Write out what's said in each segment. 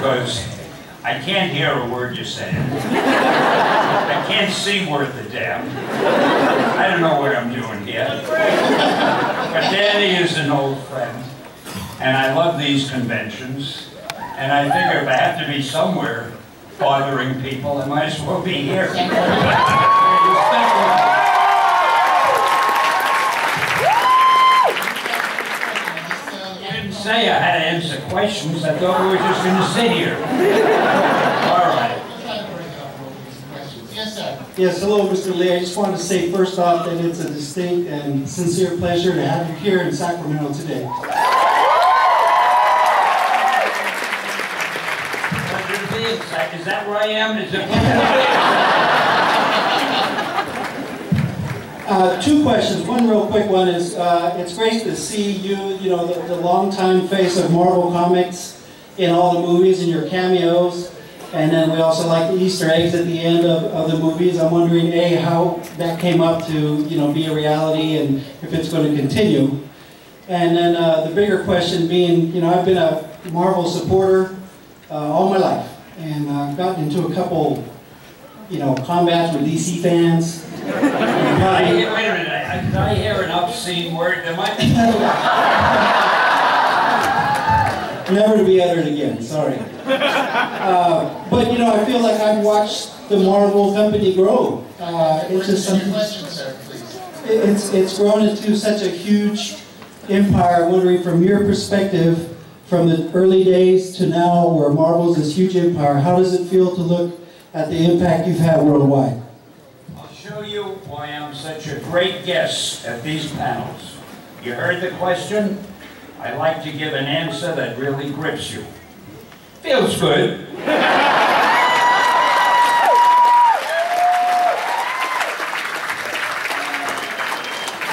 because I can't hear a word you're saying. I can't see worth a damn. I don't know what I'm doing here. But Danny is an old friend, and I love these conventions. And I figure if I have to be somewhere bothering people, I might as well be here. Say I had to answer questions. I thought we were just going to sit here. All right. Yes, sir. Yes, hello, Mr. Lee. I just wanted to say first off that it's a distinct and sincere pleasure to have you here in Sacramento today. Is that where I am? Is it? Two questions. One real quick one is, it's great to see you, the longtime face of Marvel Comics in all the movies and your cameos. And then we also like the Easter eggs at the end of the movies. I'm wondering, A, how that came up to, be a reality and if it's going to continue. And then the bigger question being, I've been a Marvel supporter all my life. And I've gotten into a couple, combats with DC fans. Wait a minute, did I hear an obscene word? There might be... Never to be uttered again, sorry. But, I feel like I've watched the Marvel company grow. It's just something... Question, sir, please. It's grown into such a huge empire. I'm wondering, from your perspective, from the early days to now, where Marvel's this huge empire, how does it feel to look at the impact you've had worldwide? I'll show you why I'm such a great guest at these panels. You heard the question? I like to give an answer that really grips you. Feels good. I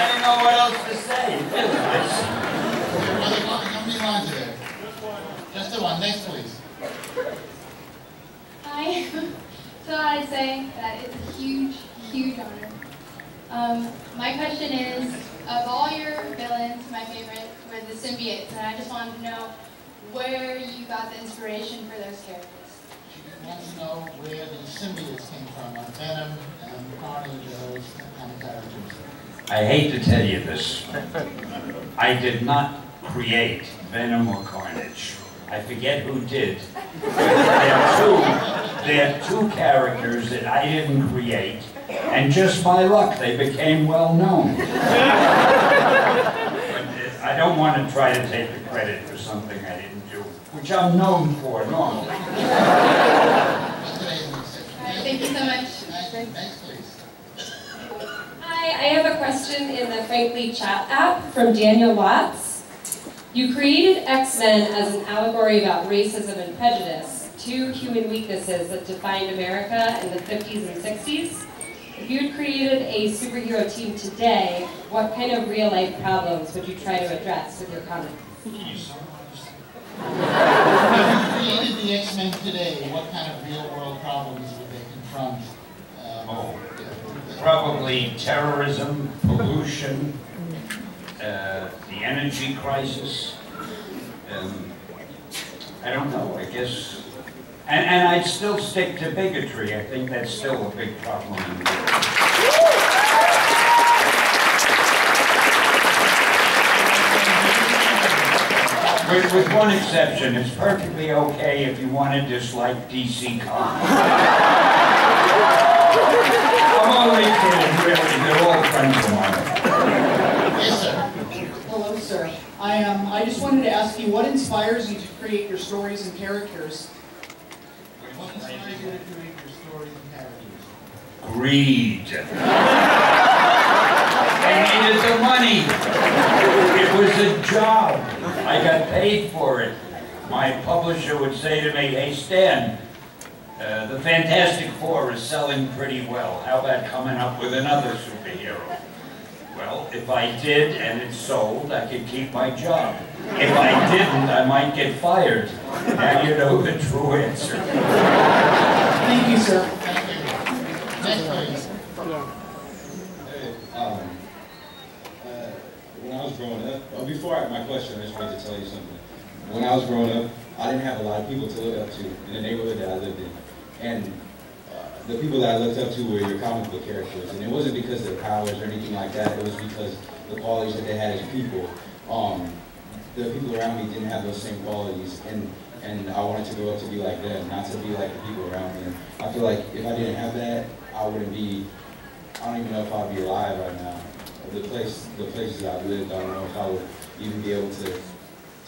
don't know what else to say. It feels nice. How many lines are there? Just the one. Next, please. Hi. So I'd say that it's a huge, huge honor. My question is, of all your villains, my favorite were the Symbionts, and I just wanted to know where you got the inspiration for those characters. She wants to know where the Symbionts came from, Venom and Carnage, those kind of characters. I hate to tell you this. I did not create Venom or Carnage. I forget who did. They're two characters that I didn't create, and just by luck they became well known. But I don't want to try to take the credit for something I didn't do, which I'm known for normally. Thank you so much. Next, please. Hi, I have a question in the Frankly chat app from Daniel Watts. You created X-Men as an allegory about racism and prejudice, two human weaknesses that defined America in the 50s and 60s. If you had created a superhero team today, what kind of real-life problems would you try to address with your comics? If you created the X-Men today, what kind of real-world problems would they confront? Probably terrorism, pollution, the energy crisis. I don't know, I guess. And I'd still stick to bigotry. I think that's still a big problem in the world. With one exception, it's perfectly okay if you want to dislike DC Comics. I'm only kidding, really. They're all friends of mine. Yes, sir. Hello, sir. I just wanted to ask you, what inspires you to create your stories and characters? What inspires you to create your stories and characters? Greed. I needed the money. It was a job. I got paid for it. My publisher would say to me, "Hey, Stan, the Fantastic Four is selling pretty well. How about coming up with another superhero?" Well, if I did and it sold, I could keep my job. If I didn't, I might get fired. Now you know the true answer. Thank you, sir. Thank you. Next, please. When I was growing up, before my question, I just wanted to tell you something. When I was growing up, I didn't have a lot of people to look up to in the neighborhood that I lived in. And the people that I looked up to were your comic book characters. And it wasn't because of their powers or anything like that. It was because the qualities that they had as people. The people around me didn't have those same qualities. And I wanted to grow up to be like them, not to be like the people around me. And I feel like if I didn't have that, I wouldn't be, I don't even know if I'd be alive right now. The places that I've lived, I don't know if I would even be able to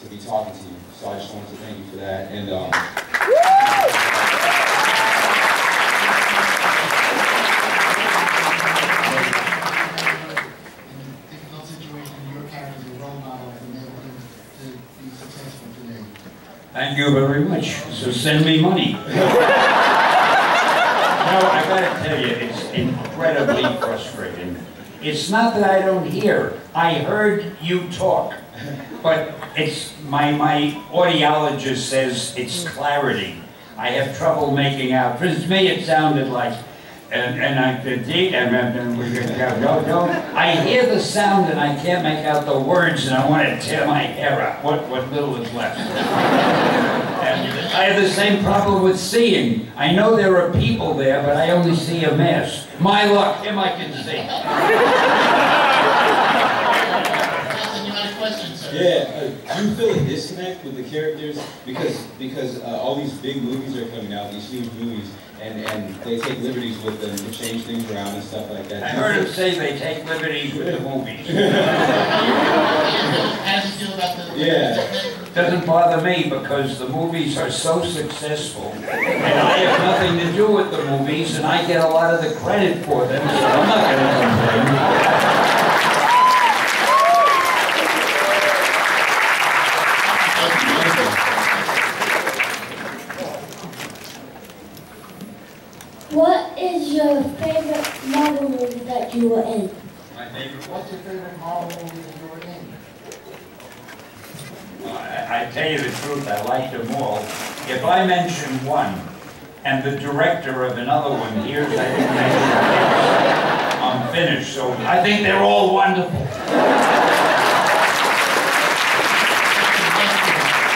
be talking to you. So I just wanted to thank you for that. And In a difficult situation, your character is a role model for making to be successful today. Thank you very much. So send me money. No, I gotta tell you, it's incredibly frustrating. It's not that I don't hear. I heard you talk, but it's my audiologist says it's clarity. I have trouble making out. For me, it sounded like, I hear the sound and I can't make out the words, and I want to tear my hair out. What little is left. And I have the same problem with seeing. I know there are people there, but I only see a mask. My luck, him I can see. You had a question, sir. yeah, do you feel a disconnect with the characters? Because all these big movies are coming out, these huge movies, and they take liberties with them to change things around and stuff like that. I heard him say they take liberties with the movies. How do you feel about the... Yeah. Doesn't bother me because the movies are so successful, and I have nothing to do with the movies, and I get a lot of the credit for them, so I'm not going to complain. What is your favorite Marvel movie that you were in? My favorite What's your favorite Marvel movie that you were in? I tell you the truth, I like them all. If I mention one, and the director of another one hears I didn't mention it, I'm finished. So I think they're all wonderful.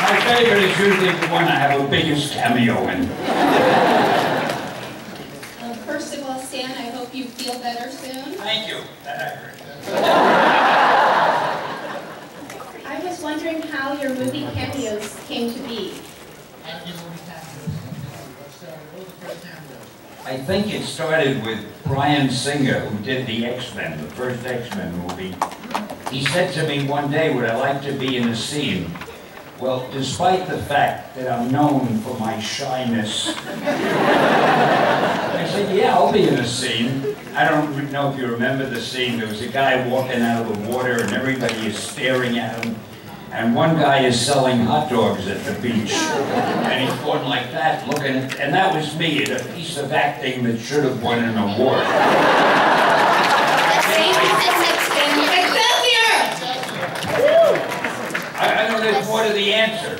My favorite is usually the one I have the biggest cameo in. First of all, Stan, I hope you feel better soon. Thank you. That I heard. I was wondering how your movie cameos came to be. How did your movie cameos? What was the first cameo? I think it started with Bryan Singer, who did the X-Men, the first X-Men movie. He said to me one day, would I like to be in a scene? Well, despite the fact that I'm known for my shyness, I said, yeah, I'll be in a scene. I don't know if you remember the scene. There was a guy walking out of the water and everybody is staring at him. And one guy is selling hot dogs at the beach. And he's going like that, looking at, and that was me in a piece of acting that should have won an award. I know there's more to the answer.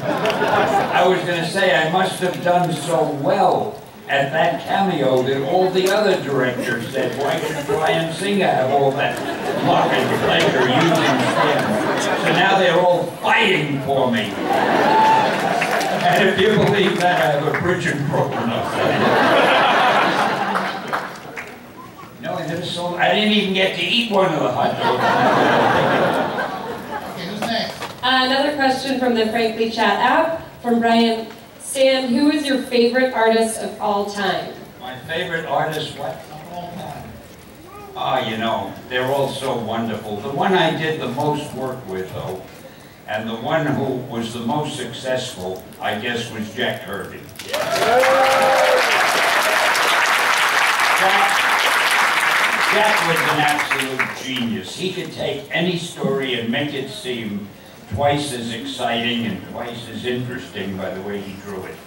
I was going to say I must have done so well at that cameo that all the other directors said, why should Bryan Singer have all that luck and pleasure using him? So now they're all fighting for me. And if you believe that, I have a bridging program up there. No, I never saw, I didn't even get to eat one of the hot dogs. Okay, who's next? Another question from the Frankly Chat app from Brian. Stan, who is your favorite artist of all time? My favorite artist, what? Of all time. You know, they're all so wonderful. The one I did the most work with, though, and the one who was the most successful, I guess, was Jack Kirby. Jack was an absolute genius. He could take any story and make it seem twice as exciting and twice as interesting by the way he drew it.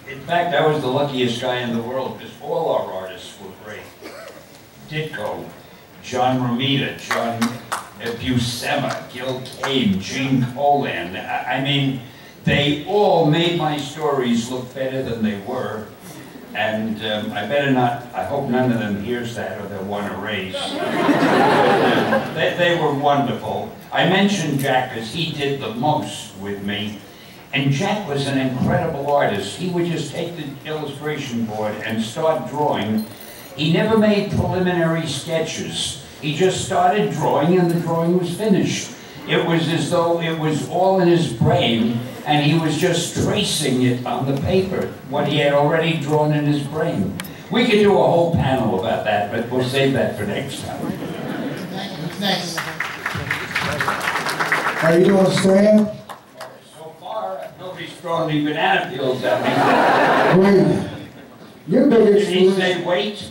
In fact, I was the luckiest guy in the world because all our artists were great. Ditko, John Romita, John Buscema, Gil Kane, Gene Colan. I mean, they all made my stories look better than they were. And I better not, I hope none of them hears that or they'll want to raise. They were wonderful. I mentioned Jack because he did the most with me. And Jack was an incredible artist. He would just take the illustration board and start drawing. He never made preliminary sketches. He just started drawing and the drawing was finished. It was as though it was all in his brain and he was just tracing it on the paper, what he had already drawn in his brain. We could do a whole panel about that, but we'll save that for next time. Thank you. Who's next? How you doing, Stan? So far, nobody's thrown any banana peels at me. Great. Your big Did he inspiration. say wait?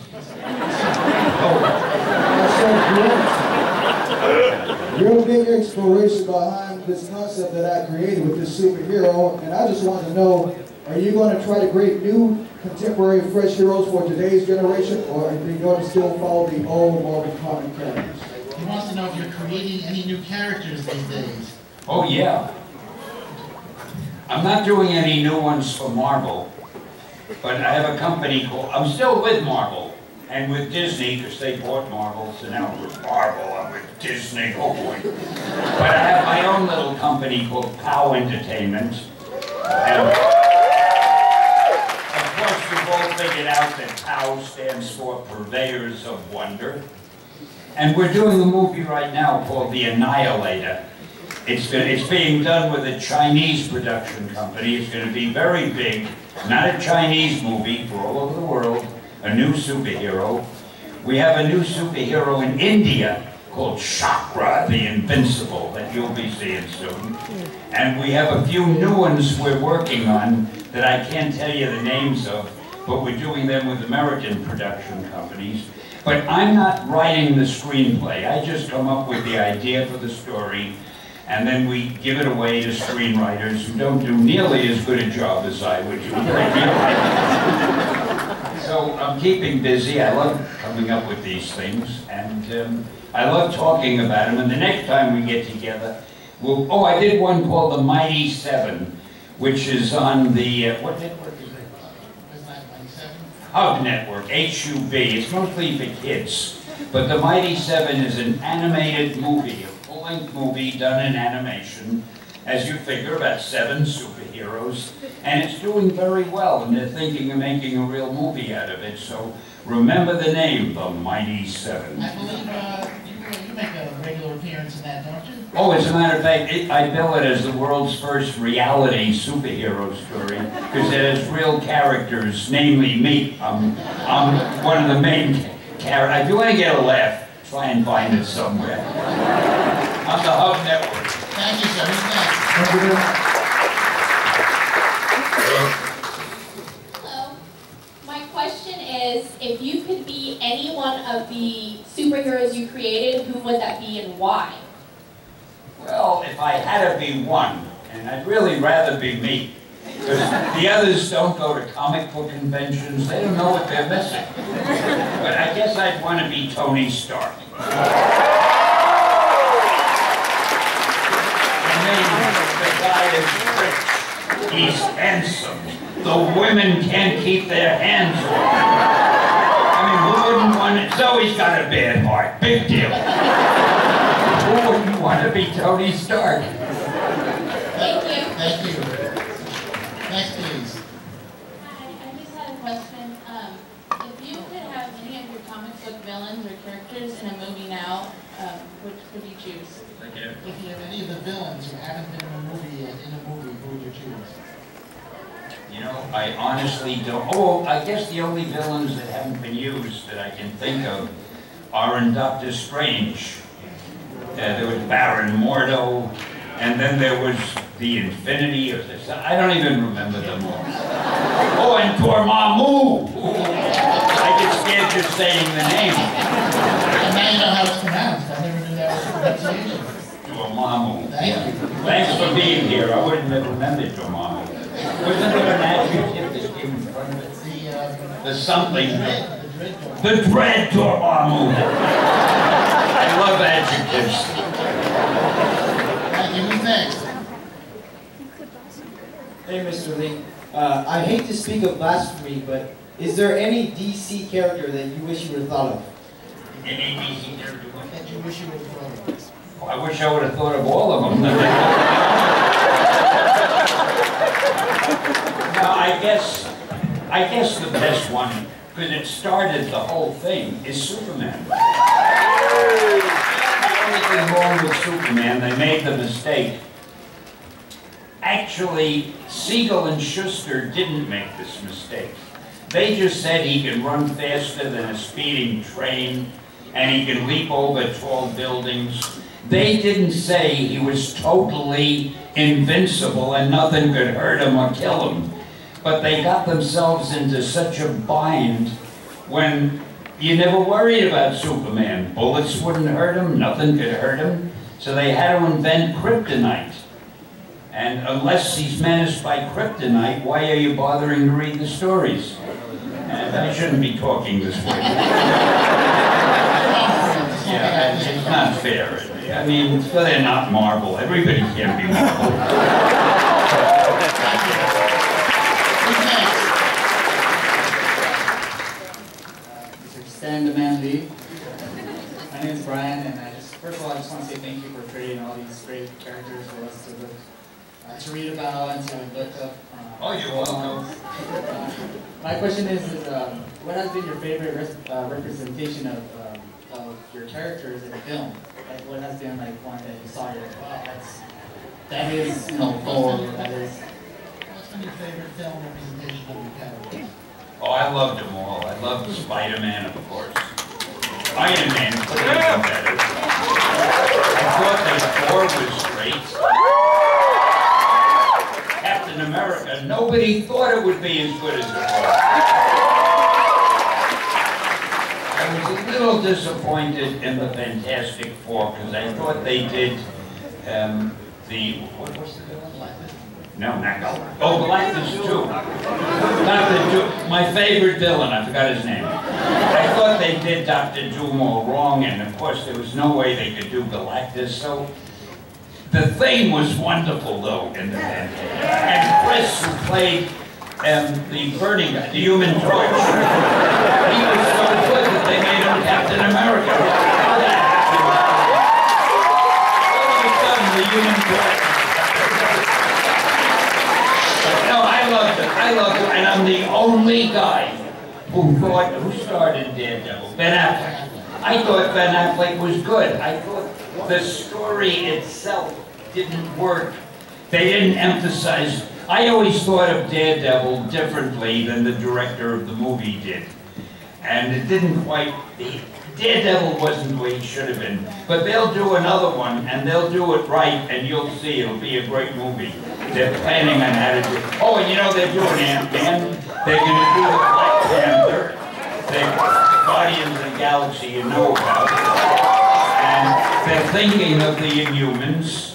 Your big inspiration behind this concept that I created with this superhero, and I just want to know, are you going to try to create new, contemporary, fresh heroes for today's generation, or are you going to still follow the old Marvel comic characters? He wants to know if you're creating any new characters these days. Oh yeah. I'm not doing any new ones for Marvel, but I have a company called, I'm still with Marvel, and with Disney, because they bought Marvel, so now I'm with Marvel, I'm with Disney, oh boy. But I have my own little company called POW Entertainment, and of course you've all figured out that POW stands for Purveyors of Wonder. And we're doing a movie right now called The Annihilator. It's being done with a Chinese production company. It's going to be very big, not a Chinese movie for all over the world, a new superhero. We have a new superhero in India called Chakra, the Invincible, that you'll be seeing soon. And we have a few new ones we're working on that I can't tell you the names of, but we're doing them with American production companies. But I'm not writing the screenplay. I just come up with the idea for the story, and then we give it away to screenwriters who don't do nearly as good a job as I would do. So I'm keeping busy. I love coming up with these things, and I love talking about them. And the next time we get together, we'll... Oh, I did one called The Mighty Seven, which is on the... what network is it? Hub Network, HUB. It's mostly for kids. But The Mighty Seven is an animated movie, a full-length movie done in animation. As you figure, about 7 superheroes. And it's doing very well, and they're thinking of making a real movie out of it. So remember the name, The Mighty Seven. I believe you make a regular appearance in that, don't you? Oh, as a matter of fact, I bill it as the world's first reality superhero story, because it has real characters, namely me. I'm one of the main characters. If you want to get a laugh, try and find it somewhere. On the Hub Network. Thank you, sir. Who's next? Hello. My question is, if you could be any one of the superheroes you created, who would that be and why? Well, if I had to be one, and I'd really rather be me, because the others don't go to comic book conventions, they don't know what they're missing. But I guess I'd want to be Tony Stark. I mean, the guy is rich, he's handsome, the women can't keep their hands off him. I mean, who wouldn't want it? Zoe's got a bad heart, big deal. Who wouldn't want to be Tony Stark? Thank you. Thank you. Next, please. Hi, I just had a question. If you could have any of your comic book villains or characters in a movie now, which would you choose? If you have any of the villains who haven't been in a movie yet, who would you choose? You know, I honestly don't. Oh, I guess the only villains that haven't been used that I can think of are in Doctor Strange. There was Baron Mordo, and then there was the Infinity, or this. I don't even remember them all. Oh, and Dormammu! I get scared just saying the name. And now you know how it's pronounced. I never knew that was the pronunciation. Dormammu. Thank you. Thanks for being here. I wouldn't have remembered Dormammu. Wasn't there an adjective that came in front of it? The something. The dread Dormammu. I love adjectives. Thank you. Who's next? Hey, Mr. Lee. I hate to speak of blasphemy, but is there any DC character that you wish you would have thought of? Any DC character? That you wish you would have thought of. I wish I would have thought of all of them. No, I guess the best one, because it started the whole thing, is Superman. The only thing wrong with Superman, they made the mistake. Actually, Siegel and Schuster didn't make this mistake. They just said he can run faster than a speeding train, and he can leap over tall buildings. They didn't say he was totally invincible and nothing could hurt him or kill him. But they got themselves into such a bind when you never worried about Superman. Bullets wouldn't hurt him, nothing could hurt him. So they had to invent kryptonite. And unless he's menaced by kryptonite, why are you bothering to read the stories? And I shouldn't be talking this way. Yeah, it's not fair. I mean, they're not Marvel. Everybody can't be Marvel. Stan the Man Lee. My name is Brian, and first of all, I just want to say thank you for creating all these great characters for us to read about and to look up. Oh, you're welcome. My question is what has been your favorite representation of your characters in a film? Like, what has been like one that you saw, you're like, wow, that is, Thor, that is. What's been your favorite film representation of your characters? Oh, I loved them all. I loved SpiderMan, of course. Iron Man could have been better. I thought that Thor was great. Captain America, nobody thought it would be as good as it was. I was a little disappointed in the Fantastic Four because I thought they did what was the villain? No, not Galactus. Oh, Galactus 2. Dr. Doom, my favorite villain, I forgot his name. I thought they did Dr. Doom all wrong, and of course there was no way they could do Galactus, so the theme was wonderful though in the band. And Chris, who played the burning guy, the Human Torch, he was so good that they made him Captain America. How that happened? All of a sudden, the Human Torch. No, I loved it, and I'm the only guy who started Daredevil, Ben Affleck. I thought Ben Affleck was good. I thought the story itself didn't work. They didn't emphasize. I always thought of Daredevil differently than the director of the movie did. And it didn't quite, Daredevil wasn't what he should have been. But they'll do another one, and they'll do it right, and you'll see it'll be a great movie. They're planning on how to do it. Oh, and you know they're doing Ant-Man. They're going to do the Black Panther. They're Guardians of the Galaxy you know about. And they're thinking of the Inhumans.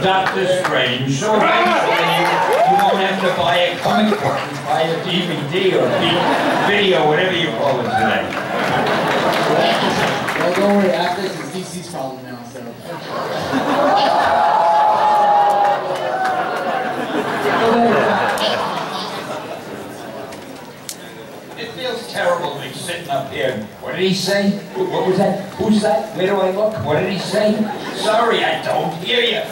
Doctor Strange, so eventually you won't have to buy a comic book, and buy a DVD or video, whatever you call it today. Well, don't worry, after this is DC's problem now, so. It feels terrible to be sitting up here. What did he say? What was that? Who's that? Where do I look? What did he say? Sorry, I don't hear you.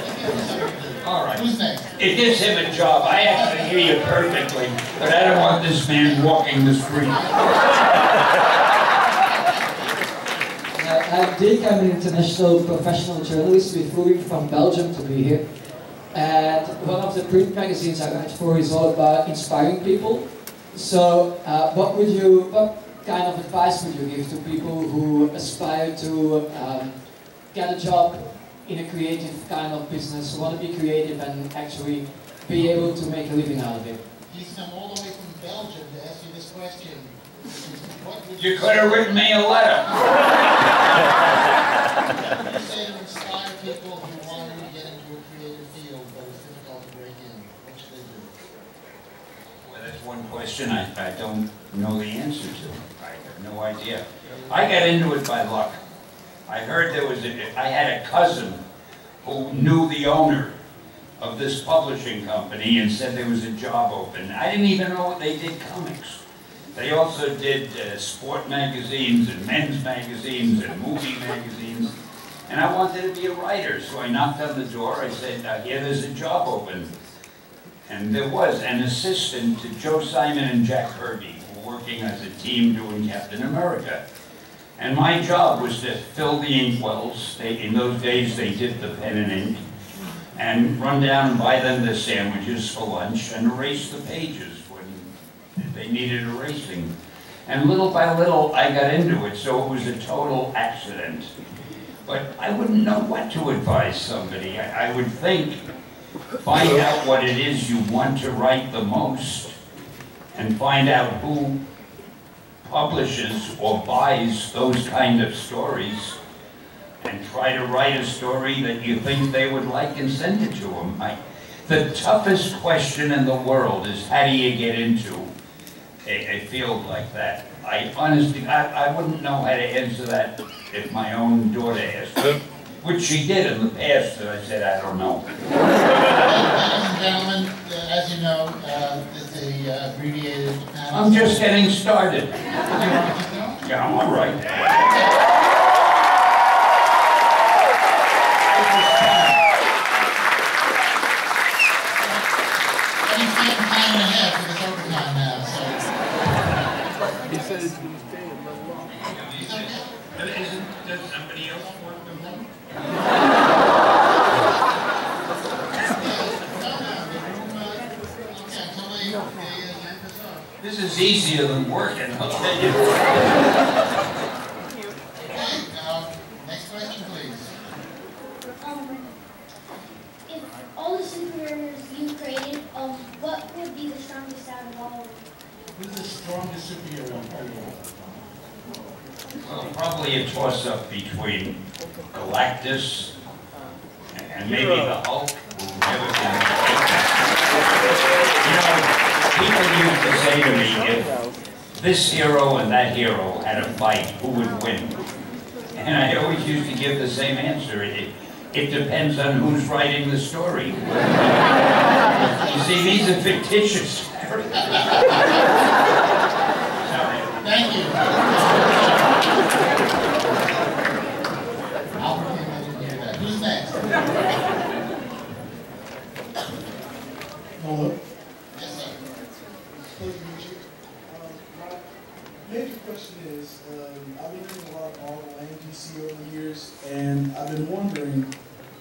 All right. Who's next? It gives him a job. I actually hear you perfectly, but I don't want this man walking the street. I'm Dick. I'm an international professional journalist. We're flew from Belgium to be here. And one of the print magazines I write for is all about inspiring people. So, what kind of advice would you give to people who aspire to get a job in a creative kind of business, who want to be creative and actually be able to make a living out of it? He's come all the way from Belgium to ask you this question. You could have written me a letter. You say to inspire people who want to get into a creative field, but it's difficult to break in. What should they do? Well, that's one question I don't know the answer to. I have no idea. I got into it by luck. I heard I had a cousin who knew the owner of this publishing company and said there was a job open. I didn't even know they did comics. They also did sport magazines and men's magazines and movie magazines. And I wanted to be a writer, so I knocked on the door. I said, here, there's a job open. And there was an assistant to Joe Simon and Jack Kirby who were working as a team doing Captain America. And my job was to fill the inkwells. In those days, they dipped the pen in ink, and run down and buy them their sandwiches for lunch and erase the pages when they needed erasing. And little by little, I got into it, so it was a total accident. But I wouldn't know what to advise somebody. I would think, find out what it is you want to write the most, and find out who publishes or buys those kind of stories, and try to write a story that you think they would like and send it to them. The toughest question in the world is, how do you get into a field like that? I honestly, I wouldn't know how to answer that if my own daughter asked, which she did in the past, and I said, I don't know. Ladies and gentlemen, as you know, it's a abbreviated panel. I'm just getting started. Yeah, I'm all right. Time and a half with his overtime now, so. He said he's going to stay a little longer. Does somebody else work from home? This is easier than working, I'll tell you. Okay, next question, please. If all the superheroes you created, what would be the strongest out of all of them? Who's the strongest superhero? Well, probably a toss-up between Galactus and maybe the Hulk, who never can. You know, people used to say to me, if this hero and that hero had a fight, who would win? And I always used to give the same answer. It depends on who's writing the story. You see, these are fictitious characters. Sorry. Thank you. Albert came in and hear that. Who's next? Hello. Yes, sir. Pleasure to meet you. My major question is, I've been reading a lot of Marvel and DC over the years, and I've been wondering,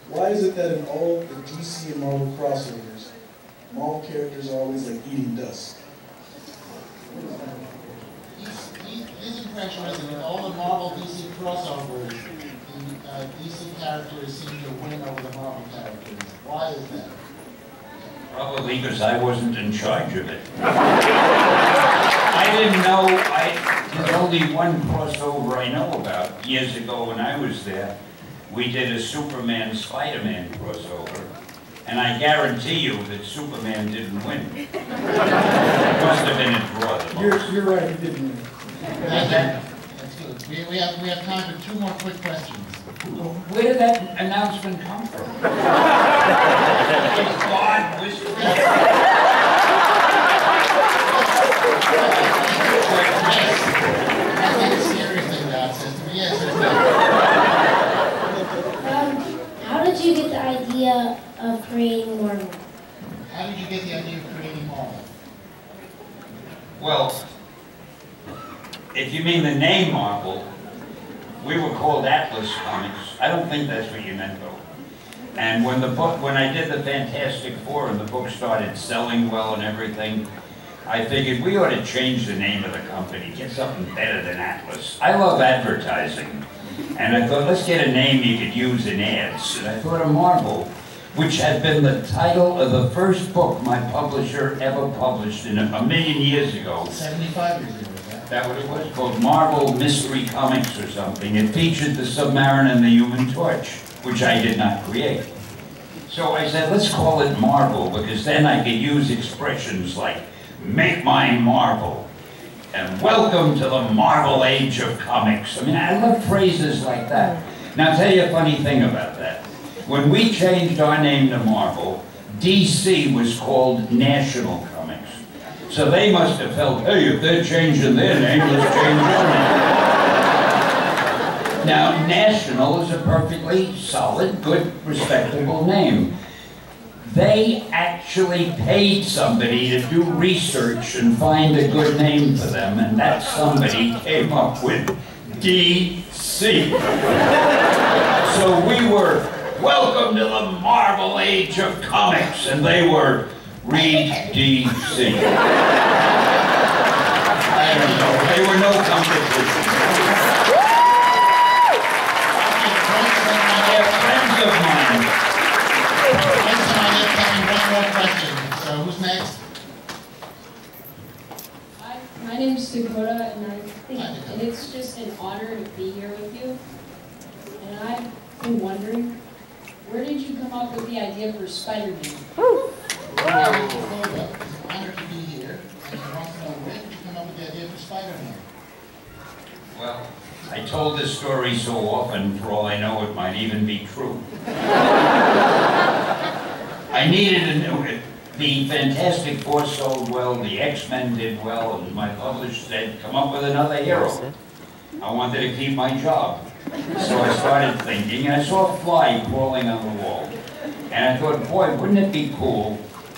why is it that in all the DC and Marvel crossovers, Marvel characters are always like eating dust? His impression is that in all the Marvel DC crossovers, the DC characters seem to win over the Marvel characters. Why is that? Probably because I wasn't in charge of it. I didn't know, there's only one crossover I know about. Years ago when I was there, we did a Superman SpiderMan crossover, and I guarantee you that Superman didn't win. It must have been a draw. You're right, he didn't win. That's good. We have time for two more quick questions. Where did that announcement come from? Is God whispering? I think it's seriously about system. Yes, How did you get the idea of creating Mordo? How did you get the idea of creating Marvel? Well, if you mean the name Marvel, we were called Atlas Comics. I don't think that's what you meant, though. And when I did the Fantastic Four and the book started selling well and everything, I figured we ought to change the name of the company, get something better than Atlas. I love advertising. And I thought, let's get a name you could use in ads. And I thought of Marvel, which had been the title of the first book my publisher ever published in a million years ago. 75 years ago. That what it was? Called Marvel Mystery Comics or something. It featured the Submariner and the Human Torch, which I did not create. So I said, let's call it Marvel, because then I could use expressions like, make mine Marvel, and welcome to the Marvel Age of Comics. I mean, I love phrases like that. Now, I'll tell you a funny thing about that. When we changed our name to Marvel, DC was called National Comics. So they must have felt, hey, if they're changing their name, let's change our name. Now, National is a perfectly solid, good, respectable name. They actually paid somebody to do research and find a good name for them, and that somebody came up with DC. So we were, welcome to the Marvel Age of Comics, and they were, read DC. I don't know, they were no competition. They're friends of mine. One more question. So who's next? Hi, my name's Dakota, and it's just an honor to be here with you. And I've been wondering, where did you come up with the idea for SpiderMan? It's an honor to be here, and I want to know where did you come up with the idea for SpiderMan? Well, I told this story so often, for all I know, it might even be true. I needed the Fantastic Four sold well, the X-Men did well, and my publisher said, come up with another hero. I wanted to keep my job. So I started thinking, and I saw a fly crawling on the wall. And I thought, boy, wouldn't it be cool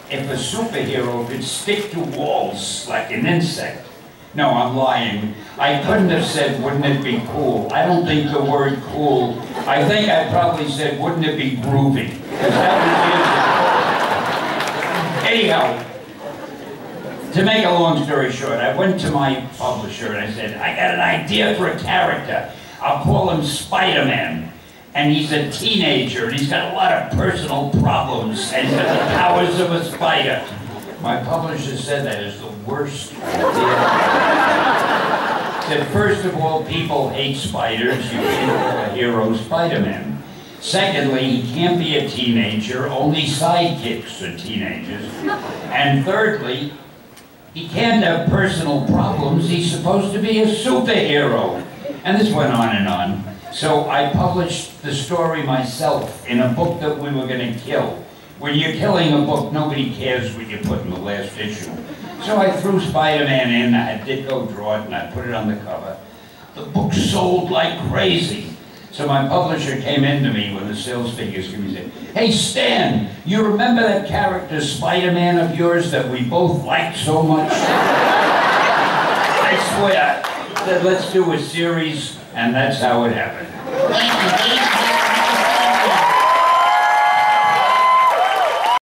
if a superhero could stick to walls like an insect? No, I'm lying. I couldn't have said, wouldn't it be cool? I don't think the word cool, I think I probably said, wouldn't it be groovy? Because that was the Anyhow, to make a long story short, I went to my publisher and I said, I got an idea for a character. I'll call him SpiderMan. And he's a teenager and he's got a lot of personal problems and he's got the powers of a spider. My publisher said that is the worst idea. Said, first of all, people hate spiders. You can't call a hero SpiderMan. Secondly, he can't be a teenager. Only sidekicks are teenagers. And thirdly, he can't have personal problems. He's supposed to be a superhero. And this went on and on. So I published the story myself in a book that we were going to kill. When you're killing a book, nobody cares what you put in the last issue. So I threw Spider-Man in, I had Ditko draw it, and I put it on the cover. The book sold like crazy. So my publisher came into me when the sales figures came and said, hey Stan, you remember that character Spider-Man of yours that we both liked so much? I swear, that let's do a series, and that's how it happened. Thank you.